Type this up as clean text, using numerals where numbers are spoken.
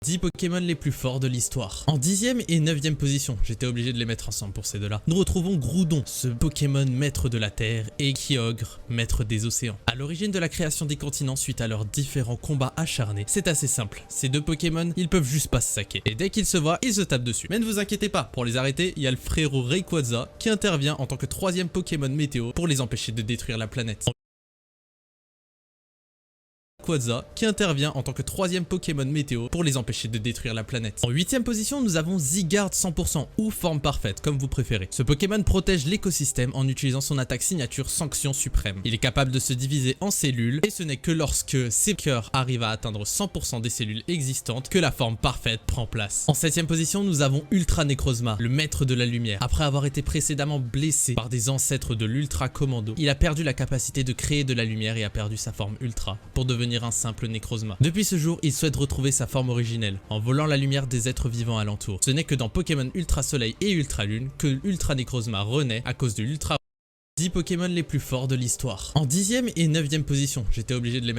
10 Pokémon les plus forts de l'histoire. En 10e et 9e position, j'étais obligé de les mettre ensemble pour ces deux-là, nous retrouvons Groudon, ce Pokémon maître de la Terre, et Kyogre, maître des océans. À l'origine de la création des continents suite à leurs différents combats acharnés, c'est assez simple. Ces deux Pokémon, ils peuvent juste pas se saquer. Et dès qu'ils se voient, ils se tapent dessus. Mais ne vous inquiétez pas, pour les arrêter, il y a le frérot Rayquaza qui intervient en tant que 3e Pokémon météo pour les empêcher de détruire la planète. Qui intervient en tant que 3e Pokémon météo pour les empêcher de détruire la planète. En 8e position, nous avons Zygarde 100% ou forme parfaite, comme vous préférez. Ce Pokémon protège l'écosystème en utilisant son attaque signature Sanction Suprême. Il est capable de se diviser en cellules et ce n'est que lorsque ses cœurs arrivent à atteindre 100% des cellules existantes que la forme parfaite prend place. En 7e position, nous avons Ultra Necrozma, le maître de la lumière. Après avoir été précédemment blessé par des ancêtres de l'Ultra Commando, il a perdu la capacité de créer de la lumière et a perdu sa forme Ultra pour devenir un simple Necrozma. Depuis ce jour, il souhaite retrouver sa forme originelle en volant la lumière des êtres vivants alentour. Ce n'est que dans Pokémon Ultra Soleil et Ultra Lune que Ultra Necrozma renaît à cause de l'Ultra 10 Pokémon les plus forts de l'histoire. En 10e et 9e position, j'étais obligé de les mettre